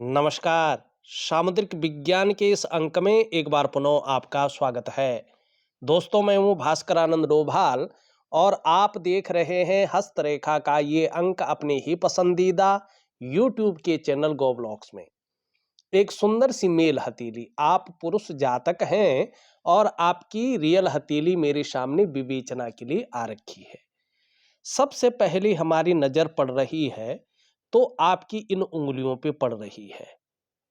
नमस्कार। सामुद्रिक विज्ञान के इस अंक में एक बार पुनः आपका स्वागत है। दोस्तों, मैं हूँ भास्कर आनंद डोभाल और आप देख रहे हैं हस्तरेखा का ये अंक अपने ही पसंदीदा यूट्यूब के चैनल गो ब्लॉग्स में। एक सुंदर सी मेल हथेली, आप पुरुष जातक हैं और आपकी रियल हथेली मेरे सामने विवेचना के लिए आ रखी है। सबसे पहले हमारी नजर पड़ रही है तो आपकी इन उंगलियों पे पड़ रही है।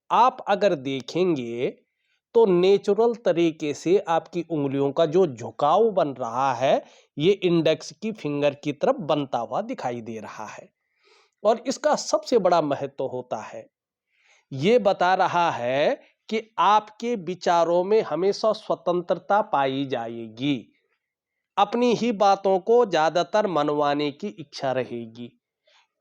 आप अगर देखेंगे तो नेचुरल तरीके से आपकी उंगलियों का जो झुकाव बन रहा है ये इंडेक्स की फिंगर की तरफ बनता हुआ दिखाई दे रहा है। और इसका सबसे बड़ा महत्व होता है, ये बता रहा है कि आपके विचारों में हमेशा स्वतंत्रता पाई जाएगी। अपनी ही बातों को ज्यादातर मनवाने की इच्छा रहेगी।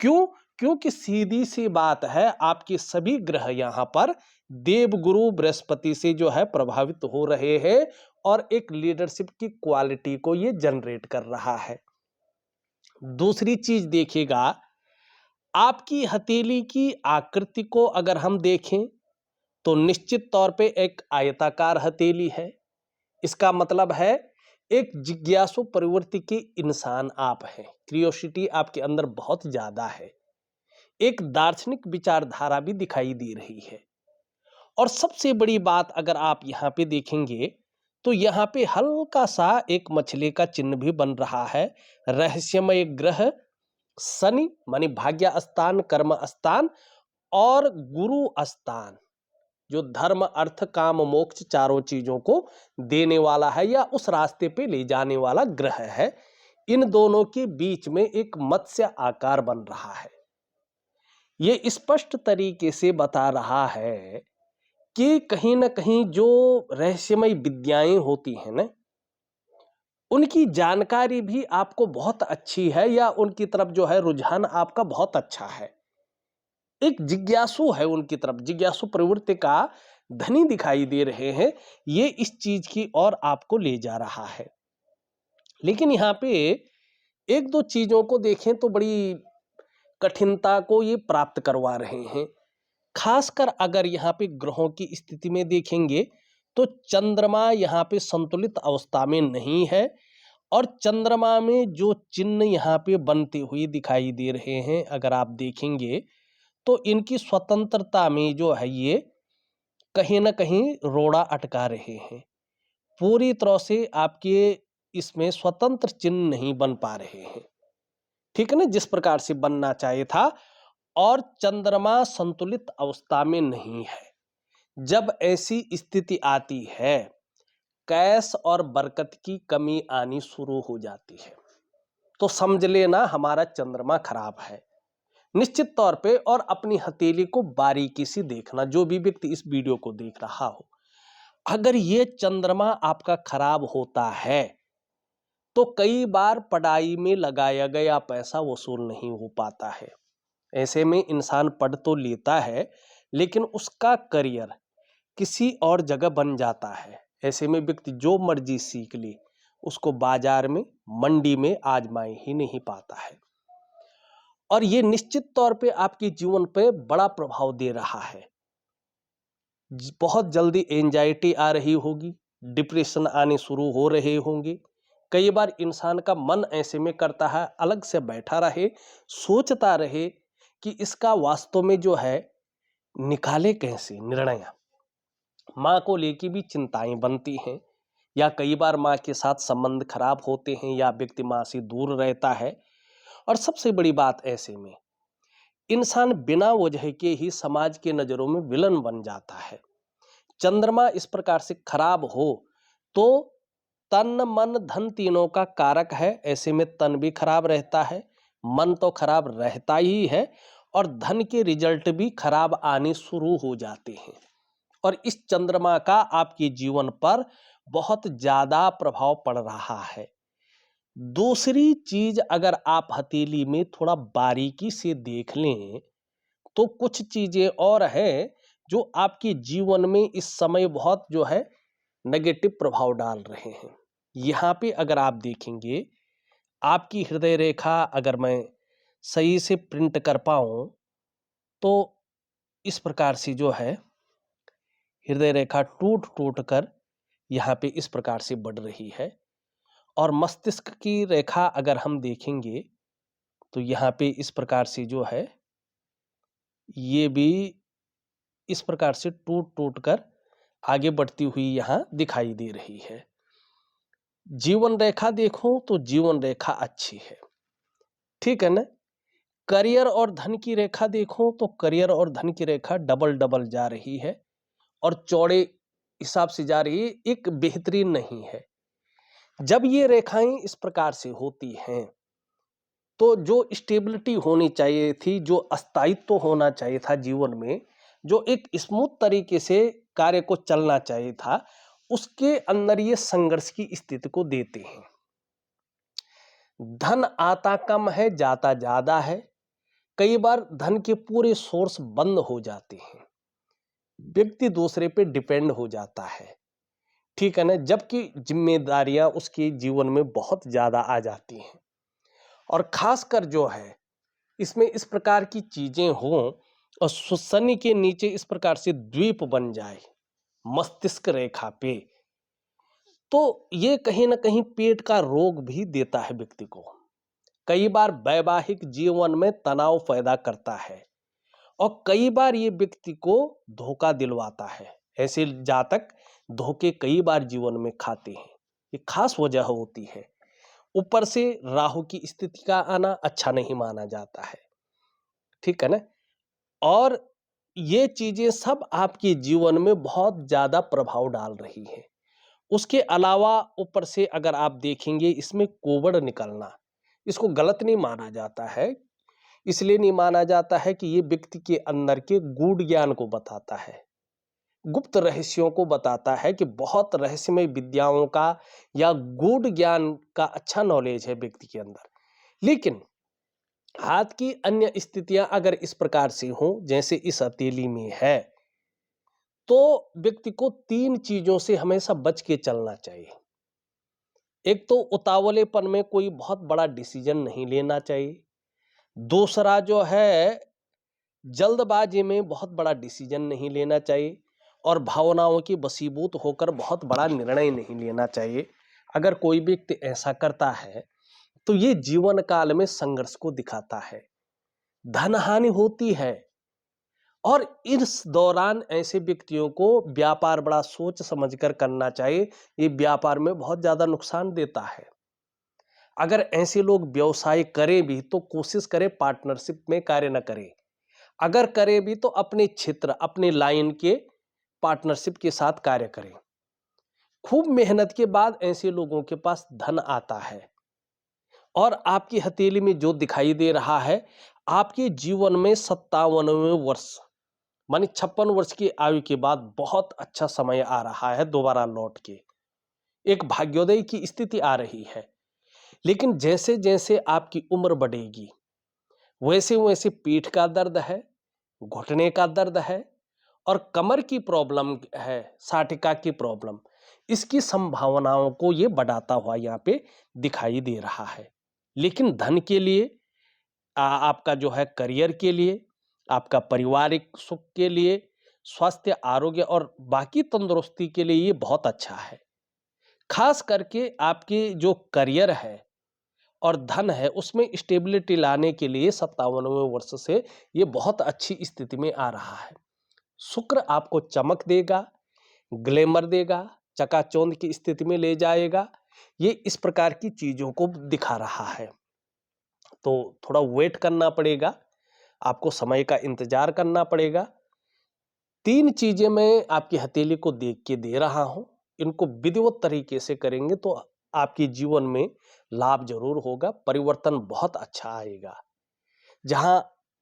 क्यों? क्योंकि सीधी सी बात है, आपके सभी ग्रह यहाँ पर देवगुरु बृहस्पति से जो है प्रभावित हो रहे हैं और एक लीडरशिप की क्वालिटी को ये जनरेट कर रहा है। दूसरी चीज देखिएगा, आपकी हथेली की आकृति को अगर हम देखें तो निश्चित तौर पे एक आयताकार हथेली है। इसका मतलब है एक जिज्ञासु प्रवृत्ति के इंसान आप हैं। क्रियोसिटी आपके अंदर बहुत ज्यादा है। एक दार्शनिक विचारधारा भी दिखाई दे रही है। और सबसे बड़ी बात अगर आप यहाँ पे देखेंगे तो यहाँ पे हल्का सा एक मछली का चिन्ह भी बन रहा है। रहस्यमय ग्रह शनि मानी भाग्य स्थान, कर्म स्थान और गुरु स्थान, जो धर्म अर्थ काम मोक्ष चारों चीजों को देने वाला है या उस रास्ते पे ले जाने वाला ग्रह है। इन दोनों के बीच में एक मत्स्य आकार बन रहा है। ये स्पष्ट तरीके से बता रहा है कि कहीं ना कहीं जो रहस्यमय विद्याएं होती हैं ना, उनकी जानकारी भी आपको बहुत अच्छी है या उनकी तरफ जो है रुझान आपका बहुत अच्छा है। एक जिज्ञासु है, उनकी तरफ जिज्ञासु प्रवृत्ति का धनी दिखाई दे रहे हैं। ये इस चीज की ओर आपको ले जा रहा है। लेकिन यहाँ पे एक दो चीजों को देखें तो बड़ी कठिनता को ये प्राप्त करवा रहे हैं। खासकर अगर यहाँ पे ग्रहों की स्थिति में देखेंगे तो चंद्रमा यहाँ पे संतुलित अवस्था में नहीं है। और चंद्रमा में जो चिन्ह यहाँ पे बनते हुए दिखाई दे रहे हैं, अगर आप देखेंगे तो इनकी स्वतंत्रता में जो है ये कहीं ना कहीं रोड़ा अटका रहे हैं। पूरी तरह से आपके इसमें स्वतंत्र चिन्ह नहीं बन पा रहे हैं। ठीक है ना, जिस प्रकार से बनना चाहिए था। और चंद्रमा संतुलित अवस्था में नहीं है। जब ऐसी स्थिति आती है, कैश और बरकत की कमी आनी शुरू हो जाती है। तो समझ लेना हमारा चंद्रमा खराब है निश्चित तौर पे। और अपनी हथेली को बारीकी से देखना, जो भी व्यक्ति इस वीडियो को देख रहा हो, अगर ये चंद्रमा आपका खराब होता है तो कई बार पढ़ाई में लगाया गया पैसा वसूल नहीं हो पाता है। ऐसे में इंसान पढ़ तो लेता है लेकिन उसका करियर किसी और जगह बन जाता है। ऐसे में व्यक्ति जो मर्जी सीख ले, उसको बाजार में मंडी में आजमाए ही नहीं पाता है। और ये निश्चित तौर पे आपके जीवन पे बड़ा प्रभाव दे रहा है। बहुत जल्दी एंजाइटी आ रही होगी, डिप्रेशन आने शुरू हो रहे होंगे। कई बार इंसान का मन ऐसे में करता है अलग से बैठा रहे, सोचता रहे कि इसका वास्तव में जो है निकाले कैसे निर्णय। माँ को लेके भी चिंताएं बनती हैं, या कई बार माँ के साथ संबंध खराब होते हैं या व्यक्ति माँ से दूर रहता है। और सबसे बड़ी बात, ऐसे में इंसान बिना वजह के ही समाज के नजरों में विलन बन जाता है। चंद्रमा इस प्रकार से खराब हो तो तन मन धन तीनों का कारक है। ऐसे में तन भी खराब रहता है, मन तो खराब रहता ही है और धन के रिजल्ट भी खराब आने शुरू हो जाते हैं। और इस चंद्रमा का आपके जीवन पर बहुत ज्यादा प्रभाव पड़ रहा है। दूसरी चीज, अगर आप हथेली में थोड़ा बारीकी से देख लें तो कुछ चीजें और हैं जो आपके जीवन में इस समय बहुत जो है नेगेटिव प्रभाव डाल रहे हैं। यहाँ पे अगर आप देखेंगे, आपकी हृदय रेखा अगर मैं सही से प्रिंट कर पाऊं तो इस प्रकार से जो है हृदय रेखा टूट टूट कर यहाँ पे इस प्रकार से बढ़ रही है। और मस्तिष्क की रेखा अगर हम देखेंगे तो यहाँ पे इस प्रकार से जो है ये भी इस प्रकार से टूट टूट कर आगे बढ़ती हुई यहाँ दिखाई दे रही है। जीवन रेखा देखो तो जीवन रेखा अच्छी है, ठीक है ना। करियर और धन की रेखा देखो तो करियर और धन की रेखा डबल डबल जा रही है और चौड़े हिसाब से जा रही है, एक बेहतरीन नहीं है। जब ये रेखाएं इस प्रकार से होती हैं तो जो स्टेबिलिटी होनी चाहिए थी, जो अस्थायित्व होना चाहिए था जीवन में, जो एक स्मूथ तरीके से कार्य को चलना चाहिए था, उसके अंदर ये संघर्ष की स्थिति को देते हैं। धन आता कम है, जाता ज्यादा है। कई बार धन के पूरे सोर्स बंद हो जाते हैं, व्यक्ति दूसरे पे डिपेंड हो जाता है, ठीक है ना। जबकि जिम्मेदारियां उसके जीवन में बहुत ज्यादा आ जाती हैं। और खासकर जो है इसमें इस प्रकार की चीजें हों और शनि के नीचे इस प्रकार से द्वीप बन जाए मस्तिष्क रेखा पे, तो ये कहीं ना कहीं पेट का रोग भी देता है व्यक्ति को। कई बार वैवाहिक जीवन में तनाव पैदा करता है और कई बार ये व्यक्ति को धोखा दिलवाता है। ऐसे जातक धोखे कई बार जीवन में खाते हैं, ये खास वजह होती है। ऊपर से राहु की स्थिति का आना अच्छा नहीं माना जाता है, ठीक है ना। और ये चीजें सब आपके जीवन में बहुत ज्यादा प्रभाव डाल रही हैं। उसके अलावा ऊपर से अगर आप देखेंगे इसमें कोबड़ निकलना, इसको गलत नहीं माना जाता है। इसलिए नहीं माना जाता है कि ये व्यक्ति के अंदर के गूढ़ ज्ञान को बताता है, गुप्त रहस्यों को बताता है कि बहुत रहस्यमय विद्याओं का या गूढ़ ज्ञान का अच्छा नॉलेज है व्यक्ति के अंदर। लेकिन हाथ की अन्य स्थितियां अगर इस प्रकार से हों जैसे इस हथेली में है, तो व्यक्ति को 3 चीजों से हमेशा बच के चलना चाहिए। एक तो उतावलेपन में कोई बहुत बड़ा डिसीजन नहीं लेना चाहिए। दूसरा जो है जल्दबाजी में बहुत बड़ा डिसीजन नहीं लेना चाहिए और भावनाओं की वशीभूत होकर बहुत बड़ा निर्णय नहीं लेना चाहिए। अगर कोई व्यक्ति ऐसा करता है तो ये जीवन काल में संघर्ष को दिखाता है, धन हानि होती है। और इस दौरान ऐसे व्यक्तियों को व्यापार बड़ा सोच समझकर करना चाहिए, ये व्यापार में बहुत ज्यादा नुकसान देता है। अगर ऐसे लोग व्यवसाय करें भी तो कोशिश करें पार्टनरशिप में कार्य न करें। अगर करें भी तो अपने क्षेत्र अपने लाइन के पार्टनरशिप के साथ कार्य करें। खूब मेहनत के बाद ऐसे लोगों के पास धन आता है। और आपकी हथेली में जो दिखाई दे रहा है, आपके जीवन में 57वें वर्ष मानी 56 वर्ष की आयु के बाद बहुत अच्छा समय आ रहा है, दोबारा लौट के एक भाग्योदय की स्थिति आ रही है। लेकिन जैसे जैसे आपकी उम्र बढ़ेगी वैसे वैसे पीठ का दर्द है, घुटने का दर्द है और कमर की प्रॉब्लम है, साटिका की प्रॉब्लम, इसकी संभावनाओं को ये बढ़ाता हुआ यहाँ पे दिखाई दे रहा है। लेकिन धन के लिए आपका जो है करियर के लिए, आपका पारिवारिक सुख के लिए, स्वास्थ्य आरोग्य और बाकी तंदुरुस्ती के लिए ये बहुत अच्छा है। खास करके आपके जो करियर है और धन है उसमें स्टेबिलिटी लाने के लिए 57वें वर्ष से ये बहुत अच्छी स्थिति में आ रहा है। शुक्र आपको चमक देगा, ग्लैमर देगा, चकाचौंध की स्थिति में ले जाएगा, ये इस प्रकार की चीजों को दिखा रहा है। तो थोड़ा वेट करना पड़ेगा, आपको समय का इंतजार करना पड़ेगा। 3 चीजें मैं आपकी हथेली को देख के दे रहा हूं, इनको विधिवत तरीके से करेंगे तो आपके जीवन में लाभ जरूर होगा, परिवर्तन बहुत अच्छा आएगा। जहां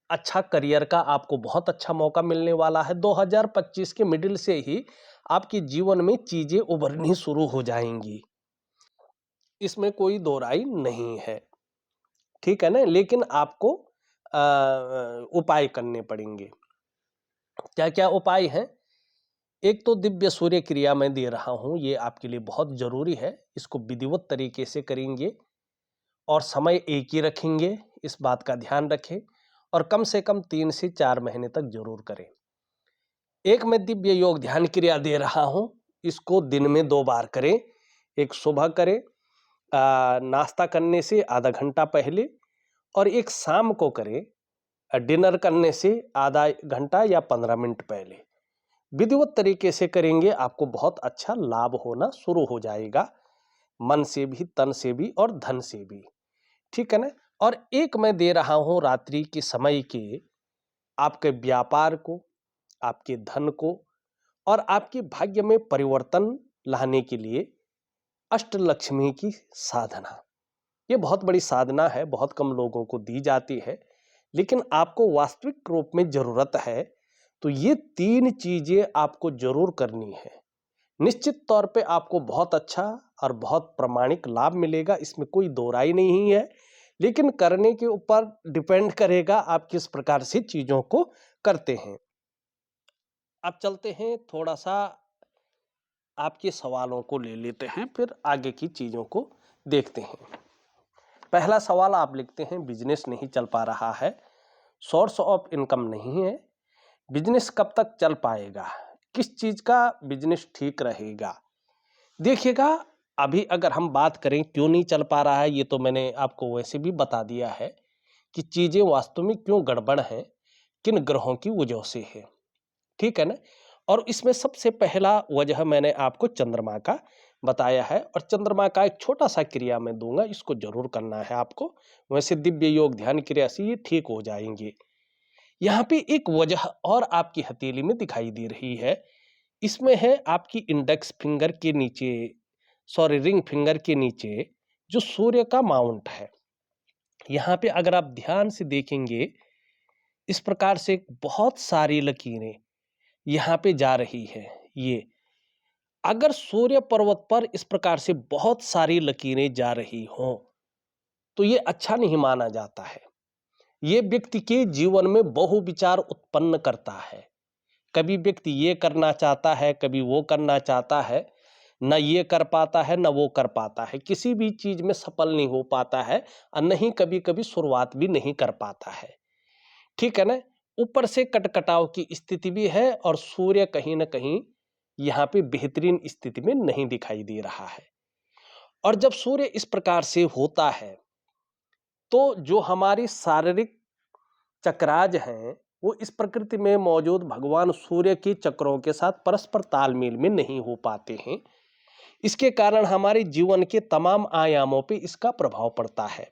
अच्छा करियर का आपको बहुत अच्छा मौका मिलने वाला है, 2025 के मिडिल से ही आपके जीवन में चीजें उभरनी शुरू हो जाएंगी, इसमें कोई दो राय नहीं है, ठीक है ना। लेकिन आपको उपाय करने पड़ेंगे। क्या क्या उपाय हैं? एक तो दिव्य सूर्य क्रिया मैं दे रहा हूं, ये आपके लिए बहुत जरूरी है, इसको विधिवत तरीके से करेंगे और समय एक ही रखेंगे, इस बात का ध्यान रखें और कम से कम 3 से 4 महीने तक जरूर करें। एक मैं दिव्य योग ध्यान क्रिया दे रहा हूं, इसको दिन में 2 बार करें। एक सुबह करें नाश्ता करने से आधा घंटा पहले, और एक शाम को करें डिनर करने से आधा घंटा या 15 मिनट पहले। विधिवत तरीके से करेंगे आपको बहुत अच्छा लाभ होना शुरू हो जाएगा, मन से भी, तन से भी और धन से भी। ठीक है ना। और एक मैं दे रहा हूं रात्रि के समय के आपके व्यापार को, आपके धन को और आपके भाग्य में परिवर्तन लाने के लिए अष्टलक्ष्मी की साधना। ये बहुत बड़ी साधना है, बहुत कम लोगों को दी जाती है, लेकिन आपको वास्तविक रूप में जरूरत है तो ये 3 चीजें आपको जरूर करनी है। निश्चित तौर पे आपको बहुत अच्छा और बहुत प्रामाणिक लाभ मिलेगा, इसमें कोई दो राय नहीं है, लेकिन करने के ऊपर डिपेंड करेगा आप किस प्रकार से चीजों को करते हैं। अब चलते हैं, थोड़ा सा आपके सवालों को ले लेते हैं, फिर आगे की चीजों को देखते हैं। पहला सवाल आप लिखते हैं, बिजनेस नहीं चल पा रहा है, सोर्स ऑफ इनकम नहीं है, बिजनेस कब तक चल पाएगा, किस चीज का बिजनेस ठीक रहेगा। देखिएगा, अभी अगर हम बात करें क्यों नहीं चल पा रहा है, ये तो मैंने आपको वैसे भी बता दिया है कि चीजें वास्तव में क्यों गड़बड़ हैं, किन ग्रहों की वजह से है। ठीक है ना। और इसमें सबसे पहला वजह मैंने आपको चंद्रमा का बताया है, और चंद्रमा का एक छोटा सा क्रिया मैं दूंगा, इसको जरूर करना है आपको। वैसे दिव्य योग ध्यान क्रिया से ये ठीक हो जाएंगे। यहाँ पे एक वजह और आपकी हथेली में दिखाई दे रही है, इसमें है आपकी इंडेक्स फिंगर के नीचे, सॉरी रिंग फिंगर के नीचे जो सूर्य का माउंट है। यहाँ पे अगर आप ध्यान से देखेंगे, इस प्रकार से बहुत सारी लकीरें यहाँ पे जा रही है। ये अगर सूर्य पर्वत पर इस प्रकार से बहुत सारी लकीरें जा रही हों तो ये अच्छा नहीं माना जाता है। ये व्यक्ति के जीवन में बहुविचार उत्पन्न करता है। कभी व्यक्ति ये करना चाहता है, कभी वो करना चाहता है, न ये कर पाता है न वो कर पाता है, किसी भी चीज में सफल नहीं हो पाता है, और नहीं कभी कभी शुरुआत भी नहीं कर पाता है। ठीक है ना। ऊपर से कटकटाव की स्थिति भी है, और सूर्य कहीं ना कहीं यहाँ पे बेहतरीन स्थिति में नहीं दिखाई दे रहा है। और जब सूर्य इस प्रकार से होता है तो जो हमारी शारीरिक चक्राज हैं वो इस प्रकृति में मौजूद भगवान सूर्य के चक्रों के साथ परस्पर तालमेल में नहीं हो पाते हैं। इसके कारण हमारे जीवन के तमाम आयामों पे इसका प्रभाव पड़ता है।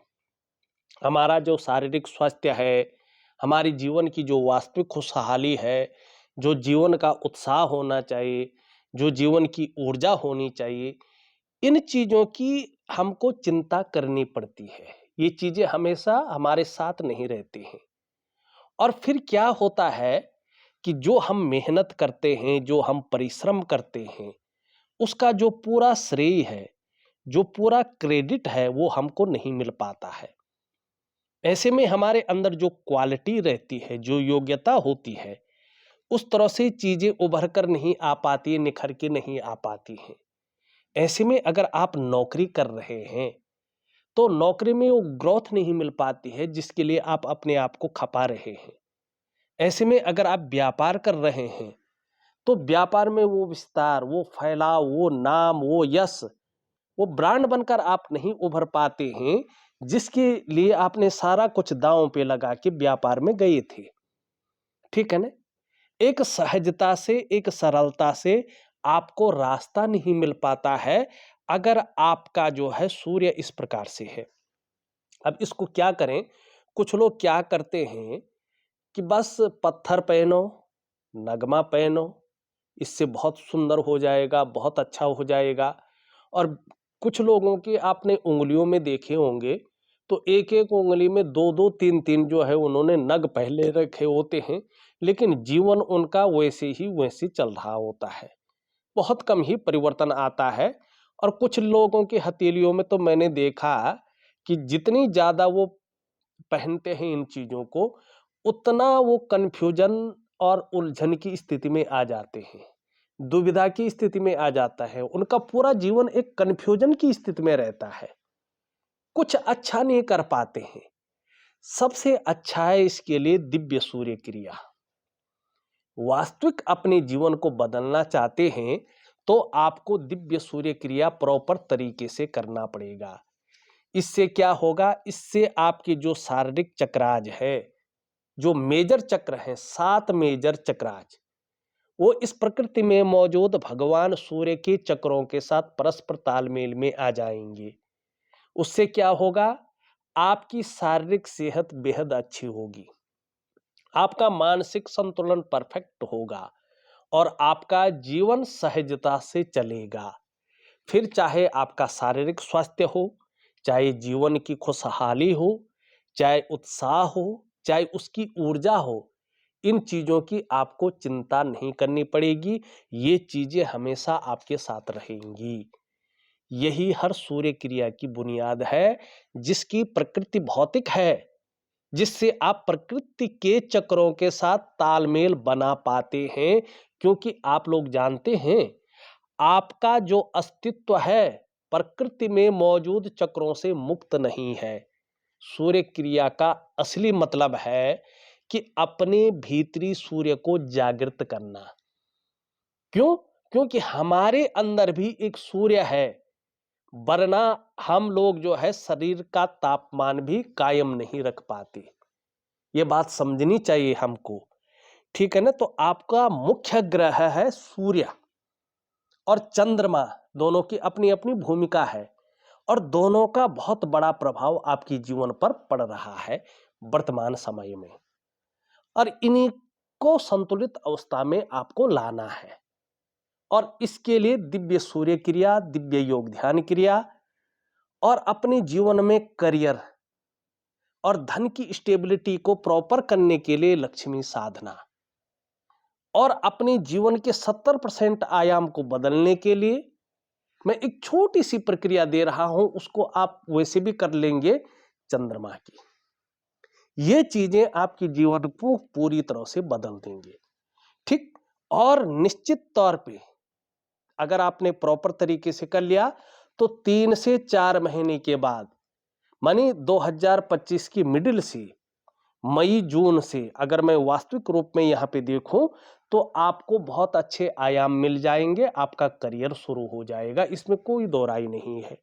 हमारा जो शारीरिक स्वास्थ्य है, हमारी जीवन की जो वास्तविक खुशहाली है, जो जीवन का उत्साह होना चाहिए, जो जीवन की ऊर्जा होनी चाहिए, इन चीजों की हमको चिंता करनी पड़ती है। ये चीजें हमेशा हमारे साथ नहीं रहती हैं। और फिर क्या होता है कि जो हम मेहनत करते हैं, जो हम परिश्रम करते हैं, उसका जो पूरा श्रेय है, जो पूरा क्रेडिट है, वो हमको नहीं मिल पाता है। ऐसे में हमारे अंदर जो क्वालिटी रहती है, जो योग्यता होती है, उस तरह से चीजें उभर कर नहीं आ पाती, निखर के नहीं आ पाती हैं। ऐसे में अगर आप नौकरी कर रहे हैं तो नौकरी में वो ग्रोथ नहीं मिल पाती है जिसके लिए आप अपने आप को खपा रहे हैं। ऐसे में अगर आप व्यापार कर रहे हैं तो व्यापार में वो विस्तार, वो फैलाव, वो नाम, वो यश, वो ब्रांड बनकर आप नहीं उभर पाते हैं जिसके लिए आपने सारा कुछ दांव पे लगा के व्यापार में गए थे। ठीक है ना। एक सहजता से, एक सरलता से आपको रास्ता नहीं मिल पाता है अगर आपका जो है सूर्य इस प्रकार से है। अब इसको क्या करें, कुछ लोग क्या करते हैं कि बस पत्थर पहनो, नगमा पहनो, इससे बहुत सुंदर हो जाएगा, बहुत अच्छा हो जाएगा। और कुछ लोगों के आपने उंगलियों में देखे होंगे तो एक एक उंगली में दो दो तीन तीन जो है उन्होंने नग पहले रखे होते हैं, लेकिन जीवन उनका वैसे ही वैसे चल रहा होता है, बहुत कम ही परिवर्तन आता है। और कुछ लोगों की हथेलियों में तो मैंने देखा कि जितनी ज्यादा वो पहनते हैं इन चीजों को, उतना वो कंफ्यूजन और उलझन की स्थिति में आ जाते हैं, दुविधा की स्थिति में आ जाता है। उनका पूरा जीवन एक कंफ्यूजन की स्थिति में रहता है, कुछ अच्छा नहीं कर पाते हैं। सबसे अच्छा है इसके लिए दिव्य सूर्य क्रिया। वास्तविक अपने जीवन को बदलना चाहते हैं तो आपको दिव्य सूर्य क्रिया प्रॉपर तरीके से करना पड़ेगा। इससे क्या होगा, इससे आपके जो शारीरिक चक्राज है, जो मेजर चक्र हैं, 7 मेजर चक्राज, वो इस प्रकृति में मौजूद भगवान सूर्य के चक्रों के साथ परस्पर तालमेल में आ जाएंगे। उससे क्या होगा, आपकी शारीरिक सेहत बेहद अच्छी होगी, आपका मानसिक संतुलन परफेक्ट होगा और आपका जीवन सहजता से चलेगा। फिर चाहे आपका शारीरिक स्वास्थ्य हो, चाहे जीवन की खुशहाली हो, चाहे उत्साह हो, चाहे उसकी ऊर्जा हो, इन चीज़ों की आपको चिंता नहीं करनी पड़ेगी। ये चीज़ें हमेशा आपके साथ रहेंगी। यही हर सूर्य क्रिया की बुनियाद है, जिसकी प्रकृति भौतिक है, जिससे आप प्रकृति के चक्रों के साथ तालमेल बना पाते हैं। क्योंकि आप लोग जानते हैं, आपका जो अस्तित्व है प्रकृति में मौजूद चक्रों से मुक्त नहीं है। सूर्य क्रिया का असली मतलब है कि अपने भीतरी सूर्य को जागृत करना। क्यों? क्योंकि हमारे अंदर भी एक सूर्य है, वरना हम लोग जो है शरीर का तापमान भी कायम नहीं रख पाते। ये बात समझनी चाहिए हमको, ठीक है ना। तो आपका मुख्य ग्रह है सूर्य और चंद्रमा, दोनों की अपनी अपनी भूमिका है और दोनों का बहुत बड़ा प्रभाव आपके जीवन पर पड़ रहा है वर्तमान समय में। और इन्हीं को संतुलित अवस्था में आपको लाना है और इसके लिए दिव्य सूर्य क्रिया, दिव्य योग ध्यान क्रिया और अपने जीवन में करियर और धन की स्टेबिलिटी को प्रॉपर करने के लिए लक्ष्मी साधना और अपने जीवन के 70% आयाम को बदलने के लिए मैं एक छोटी सी प्रक्रिया दे रहा हूं, उसको आप वैसे भी कर लेंगे, चंद्रमा की। ये चीजें आपके जीवन को पूरी तरह से बदल देंगे, ठीक। और निश्चित तौर पे अगर आपने प्रॉपर तरीके से कर लिया तो 3 से 4 महीने के बाद, मानी 2025 की मिडिल से, मई जून से, अगर मैं वास्तविक रूप में यहाँ पे देखूं तो आपको बहुत अच्छे आयाम मिल जाएंगे, आपका करियर शुरू हो जाएगा, इसमें कोई दो राय नहीं है।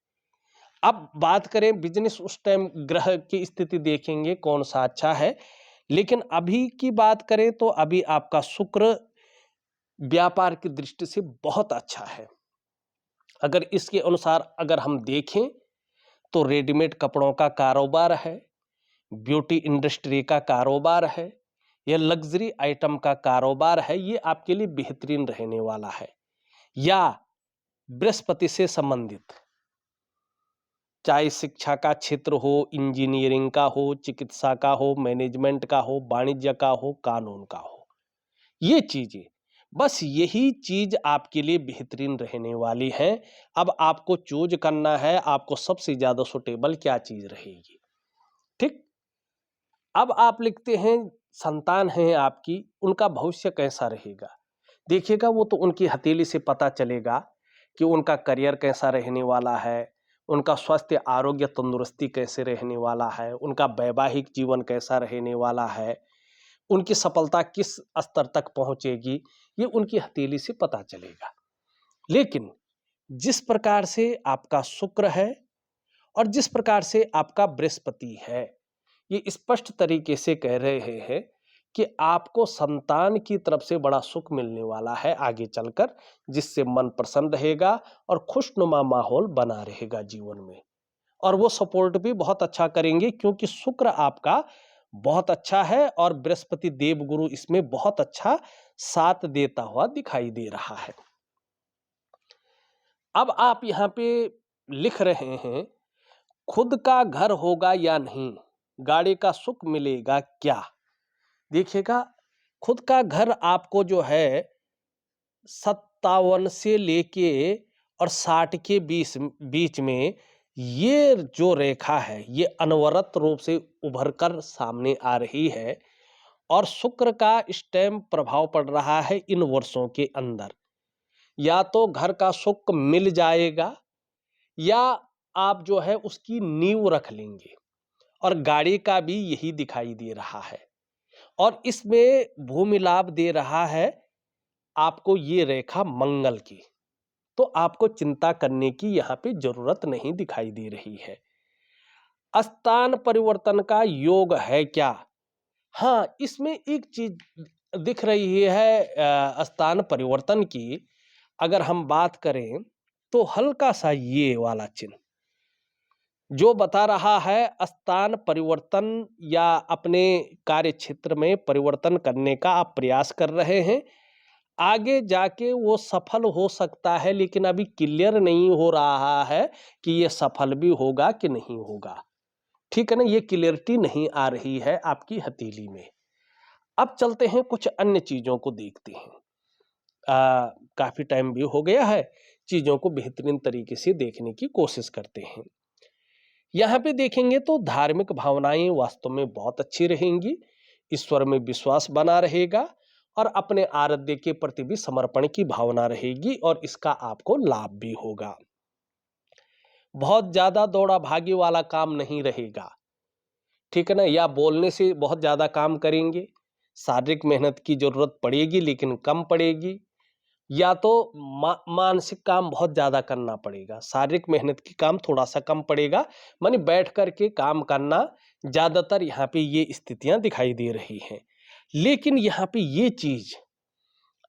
अब बात करें बिजनेस, उस टाइम ग्रह की स्थिति देखेंगे कौन सा अच्छा है, लेकिन अभी की बात करें तो अभी आपका शुक्र व्यापार की दृष्टि से बहुत अच्छा है। अगर इसके अनुसार अगर हम देखें तो रेडीमेड कपड़ों का कारोबार है, ब्यूटी इंडस्ट्री का कारोबार है, या लग्जरी आइटम का कारोबार है, ये आपके लिए बेहतरीन रहने वाला है। या बृहस्पति से संबंधित, चाहे शिक्षा का क्षेत्र हो, इंजीनियरिंग का हो, चिकित्सा का हो, मैनेजमेंट का हो, वाणिज्य का हो, कानून का हो, ये चीजें, बस यही चीज आपके लिए बेहतरीन रहने वाली है। अब आपको चूज करना है, आपको सबसे ज्यादा सुटेबल क्या चीज रहेगी, ठीक। अब आप लिखते हैं संतान है आपकी, उनका भविष्य कैसा रहेगा। देखिएगा, वो तो उनकी हथेली से पता चलेगा कि उनका करियर कैसा रहने वाला है, उनका स्वास्थ्य आरोग्य तंदुरुस्ती कैसे रहने वाला है, उनका वैवाहिक जीवन कैसा रहने वाला है, उनकी सफलता किस स्तर तक पहुंचेगी, ये उनकी हथेली से पता चलेगा। लेकिन जिस प्रकार से आपका शुक्र है और जिस प्रकार से आपका बृहस्पति है, ये स्पष्ट तरीके से कह रहे हैं कि आपको संतान की तरफ से बड़ा सुख मिलने वाला है आगे चलकर, जिससे मन प्रसन्न रहेगा और खुशनुमा माहौल बना रहेगा जीवन में। और वो सपोर्ट भी बहुत अच्छा करेंगे, क्योंकि शुक्र आपका बहुत अच्छा है और बृहस्पति देवगुरु इसमें बहुत अच्छा साथ देता हुआ दिखाई दे रहा है। अब आप यहाँ पे लिख रहे हैं, खुद का घर होगा या नहीं, गाड़ी का सुख मिलेगा क्या। देखिएगा, खुद का घर आपको जो है 57 से लेके और 60 के बीच में, ये जो रेखा है ये अनवरत रूप से उभर कर सामने आ रही है और शुक्र का इस टाइम प्रभाव पड़ रहा है इन वर्षों के अंदर। या तो घर का सुख मिल जाएगा या आप जो है उसकी नींव रख लेंगे, और गाड़ी का भी यही दिखाई दे रहा है। और इसमें भूमि लाभ दे रहा है आपको ये रेखा मंगल की। तो आपको चिंता करने की यहाँ पे जरूरत नहीं दिखाई दे रही है। स्थान परिवर्तन का योग है क्या? हाँ, इसमें एक चीज दिख रही है स्थान परिवर्तन की। अगर हम बात करें तो हल्का सा ये वाला चिन्ह जो बता रहा है स्थान परिवर्तन या अपने कार्य क्षेत्र में परिवर्तन करने का आप प्रयास कर रहे हैं। आगे जाके वो सफल हो सकता है, लेकिन अभी क्लियर नहीं हो रहा है कि ये सफल भी होगा कि नहीं होगा। ठीक है ना, ये क्लियरिटी नहीं आ रही है आपकी हथेली में। अब चलते हैं कुछ अन्य चीजों को देखते हैं। काफी टाइम भी हो गया है, चीजों को बेहतरीन तरीके से देखने की कोशिश करते हैं। यहाँ पे देखेंगे तो धार्मिक भावनाएं वास्तव में बहुत अच्छी रहेंगी, ईश्वर में विश्वास बना रहेगा और अपने आराध्य के प्रति भी समर्पण की भावना रहेगी और इसका आपको लाभ भी होगा। बहुत ज्यादा दौड़ा भागी वाला काम नहीं रहेगा, ठीक है ना, या बोलने से बहुत ज्यादा काम करेंगे, शारीरिक मेहनत की जरूरत पड़ेगी लेकिन कम पड़ेगी, या तो मानसिक काम बहुत ज्यादा करना पड़ेगा, शारीरिक मेहनत की काम थोड़ा सा कम पड़ेगा। माने बैठ करके काम करना ज्यादातर यहाँ पे ये स्थितियां दिखाई दे रही हैं। लेकिन यहाँ पे ये चीज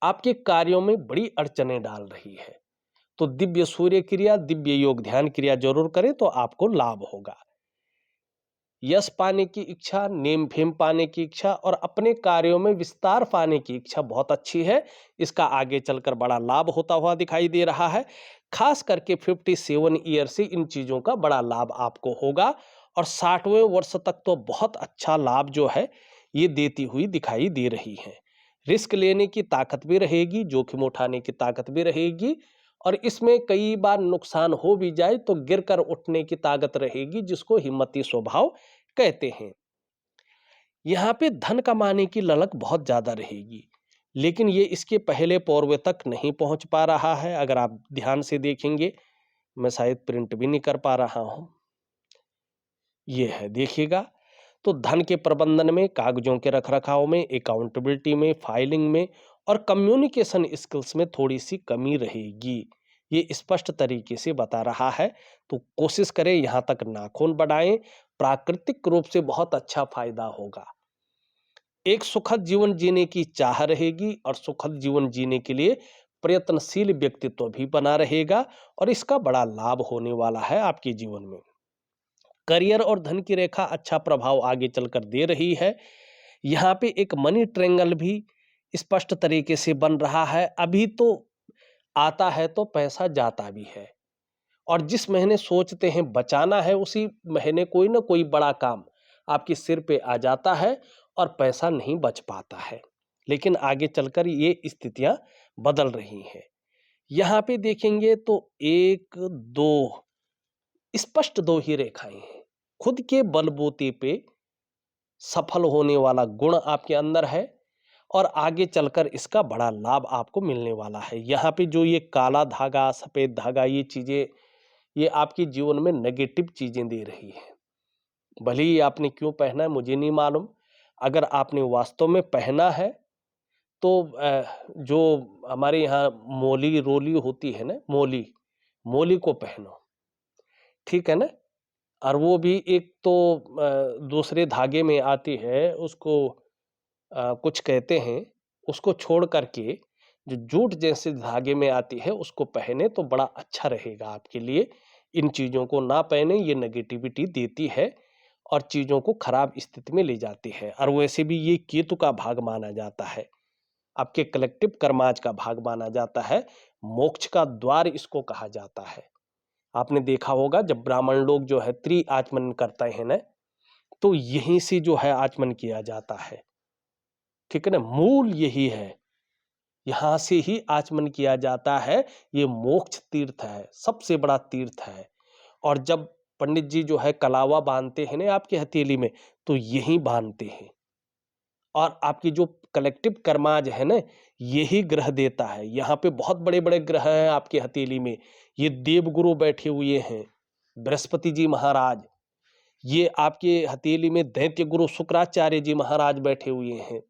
आपके कार्यों में बड़ी अड़चने डाल रही है। तो दिव्य सूर्य क्रिया, दिव्य योग ध्यान क्रिया जरूर करें तो आपको लाभ होगा। यश पाने की इच्छा, नेम फेम पाने की इच्छा और अपने कार्यों में विस्तार पाने की इच्छा बहुत अच्छी है। इसका आगे चलकर बड़ा लाभ होता हुआ दिखाई दे रहा है। खास करके 57 ईयर से इन चीजों का बड़ा लाभ आपको होगा और 60वें वर्ष तक तो बहुत अच्छा लाभ जो है ये देती हुई दिखाई दे रही है। रिस्क लेने की ताकत भी रहेगी, जोखिम उठाने की ताकत भी रहेगी और इसमें कई बार नुकसान हो भी जाए तो गिरकर उठने की ताकत रहेगी, जिसको हिम्मती स्वभाव कहते हैं। यहाँ पे धन कमाने की ललक बहुत ज्यादा रहेगी, लेकिन ये इसके पहले पौरवे तक नहीं पहुंच पा रहा है। अगर आप ध्यान से देखेंगे, मैं शायद प्रिंट भी नहीं कर पा रहा हूं, ये है, देखिएगा। तो धन के प्रबंधन में, कागजों के रखरखाव में, अकाउंटेबिलिटी में, फाइलिंग में और कम्युनिकेशन स्किल्स में थोड़ी सी कमी रहेगी, ये स्पष्ट तरीके से बता रहा है। तो कोशिश करें यहाँ तक नाखून बढ़ाएं, प्राकृतिक रूप से बहुत अच्छा फायदा होगा। एक सुखद जीवन जीने की चाह रहेगी और सुखद जीवन जीने के लिए प्रयत्नशील व्यक्तित्व भी बना रहेगा और इसका बड़ा लाभ होने वाला है आपके जीवन में। करियर और धन की रेखा अच्छा प्रभाव आगे चलकर दे रही है। यहाँ पे एक मनी ट्रायंगल भी स्पष्ट तरीके से बन रहा है। अभी तो आता है तो पैसा जाता भी है और जिस महीने सोचते हैं बचाना है, उसी महीने कोई ना कोई बड़ा काम आपके सिर पे आ जाता है और पैसा नहीं बच पाता है। लेकिन आगे चलकर ये स्थितियां बदल रही हैं। यहाँ पे देखेंगे तो एक दो स्पष्ट दो ही रेखाएं हैं। खुद के बलबूते पे सफल होने वाला गुण आपके अंदर है और आगे चलकर इसका बड़ा लाभ आपको मिलने वाला है। यहाँ पे जो ये काला धागा, सफेद धागा, ये चीजें ये आपके जीवन में नेगेटिव चीजें दे रही है। भले ही आपने क्यों पहना है मुझे नहीं मालूम, अगर आपने वास्तव में पहना है तो जो हमारे यहाँ मोली रोली होती है ना, मोली मोली को पहनो, ठीक है ना। और वो भी एक तो दूसरे धागे में आती है, उसको कुछ कहते हैं, उसको छोड़ करके जो जूट जैसे धागे में आती है उसको पहने तो बड़ा अच्छा रहेगा आपके लिए। इन चीज़ों को ना पहने, ये नेगेटिविटी देती है और चीज़ों को खराब स्थिति में ले जाती है। और वैसे भी ये केतु का भाग माना जाता है, आपके कलेक्टिव कर्माज का भाग माना जाता है, मोक्ष का द्वार इसको कहा जाता है। आपने देखा होगा जब ब्राह्मण लोग जो है त्रि आचमन करते हैं ना, तो यहीं से जो है आचमन किया जाता है, ठीक है ना, मूल यही है, यहां से ही आचमन किया जाता है। ये मोक्ष तीर्थ है, सबसे बड़ा तीर्थ है। और जब पंडित जी जो है कलावा बांधते हैं ना आपकी हथेली में, तो यही बांधते हैं। और आपकी जो कलेक्टिव कर्माज है ना, यही ग्रह देता है। यहाँ पे बहुत बड़े बड़े ग्रह हैं आपकी हथेली में, ये देवगुरु बैठे हुए हैं, बृहस्पति जी महाराज, ये आपके हथेली में दैत्य गुरु शुक्राचार्य जी महाराज बैठे हुए हैं।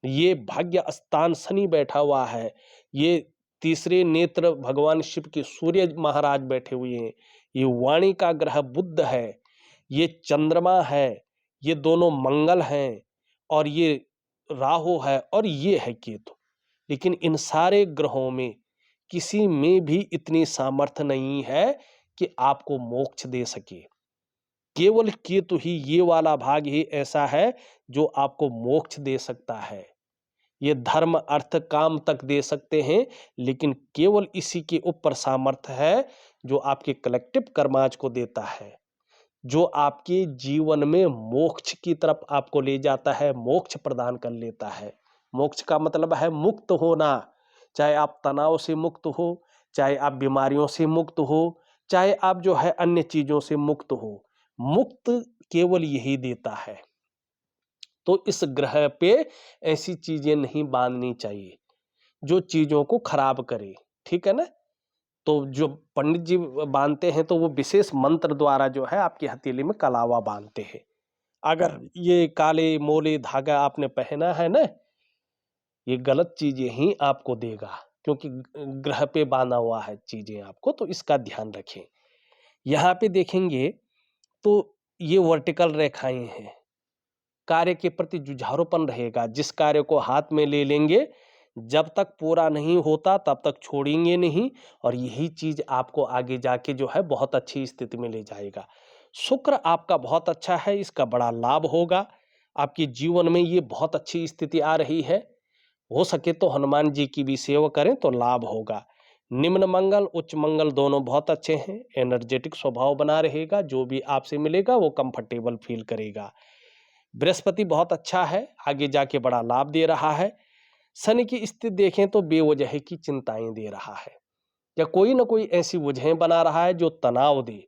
ये भाग्य स्थान शनि बैठा हुआ है। ये तीसरे नेत्र भगवान शिव के सूर्य महाराज बैठे हुए हैं। ये वाणी का ग्रह बुध है। ये चंद्रमा है। ये दोनों मंगल हैं और ये राहु है और ये है केतु। लेकिन इन सारे ग्रहों में किसी में भी इतनी सामर्थ्य नहीं है कि आपको मोक्ष दे सके। केवल केतु ही, ये वाला भाग ही ऐसा है जो आपको मोक्ष दे सकता है। ये धर्म अर्थ काम तक दे सकते हैं, लेकिन केवल इसी के ऊपर सामर्थ्य है जो आपके कलेक्टिव कर्माज को देता है, जो आपके जीवन में मोक्ष की तरफ आपको ले जाता है, मोक्ष प्रदान कर लेता है। मोक्ष का मतलब है मुक्त होना। चाहे आप तनाव से मुक्त हो, चाहे आप बीमारियों से मुक्त हो, चाहे आप जो है अन्य चीजों से मुक्त हो, मुक्त केवल यही देता है। तो इस ग्रह पे ऐसी चीजें नहीं बांधनी चाहिए जो चीजों को खराब करे, ठीक है ना। तो जो पंडित जी बांधते हैं तो वो विशेष मंत्र द्वारा जो है आपकी हथेली में कलावा बांधते हैं। अगर ये काले मोले धागा आपने पहना है ना, ये गलत चीजें ही आपको देगा, क्योंकि ग्रह पे बांधा हुआ है चीजें आपको, तो इसका ध्यान रखें। यहाँ पे देखेंगे तो ये वर्टिकल रेखाएं हैं। कार्य के प्रति जुझारूपन रहेगा। जिस कार्य को हाथ में ले लेंगे, जब तक पूरा नहीं होता तब तक छोड़ेंगे नहीं, और यही चीज आपको आगे जाके जो है बहुत अच्छी स्थिति में ले जाएगा। शुक्र आपका बहुत अच्छा है, इसका बड़ा लाभ होगा। आपके जीवन में ये बहुत अच्छी स्थिति आ रही है। हो सके तो हनुमान जी की भी सेवा करें तो लाभ होगा। निम्न मंगल उच्च मंगल दोनों बहुत अच्छे हैं। एनर्जेटिक स्वभाव बना रहेगा। जो भी आपसे मिलेगा वो कंफर्टेबल फील करेगा। बृहस्पति बहुत अच्छा है, आगे जाके बड़ा लाभ दे रहा है। शनि की स्थिति देखें तो बेवजह की चिंताएं दे रहा है, या कोई ना कोई ऐसी वजहें बना रहा है जो तनाव दे,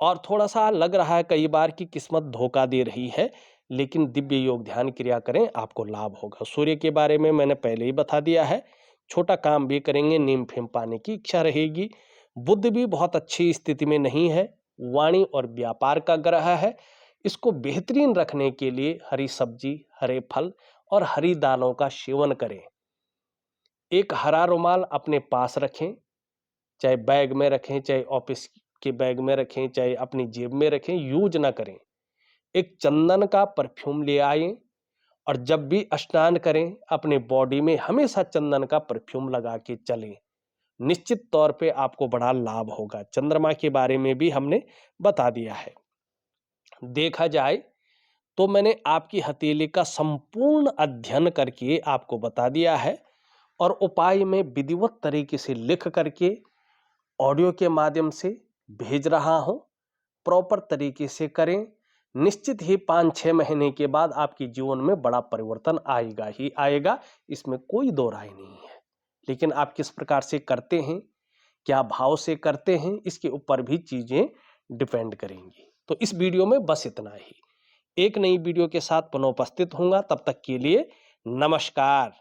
और थोड़ा सा लग रहा है कई बार की किस्मत धोखा दे रही है। लेकिन दिव्य योग ध्यान क्रिया करें, आपको लाभ होगा। सूर्य के बारे में मैंने पहले ही बता दिया है। छोटा काम भी करेंगे, नीम फेम पाने की इच्छा रहेगी। बुध भी बहुत अच्छी स्थिति में नहीं है। वाणी और व्यापार का ग्रह है। इसको बेहतरीन रखने के लिए हरी सब्जी, हरे फल और हरी दालों का सेवन करें। एक हरा रुमाल अपने पास रखें, चाहे बैग में रखें, चाहे ऑफिस के बैग में रखें, चाहे अपनी जेब में रखें, यूज ना करें। एक चंदन का परफ्यूम ले आएं, और जब भी स्नान करें अपने बॉडी में हमेशा चंदन का परफ्यूम लगा के चलें। निश्चित तौर पे आपको बड़ा लाभ होगा। चंद्रमा के बारे में भी हमने बता दिया है। देखा जाए तो मैंने आपकी हथेली का संपूर्ण अध्ययन करके आपको बता दिया है, और उपाय में विधिवत तरीके से लिख करके ऑडियो के माध्यम से भेज रहा हूं। प्रॉपर तरीके से करें, निश्चित ही 5-6 महीने के बाद आपके जीवन में बड़ा परिवर्तन आएगा ही आएगा, इसमें कोई दो राय नहीं है। लेकिन आप किस प्रकार से करते हैं, क्या भाव से करते हैं, इसके ऊपर भी चीजें डिपेंड करेंगी। तो इस वीडियो में बस इतना ही। एक नई वीडियो के साथ पुनः उपस्थित होऊंगा। तब तक के लिए नमस्कार।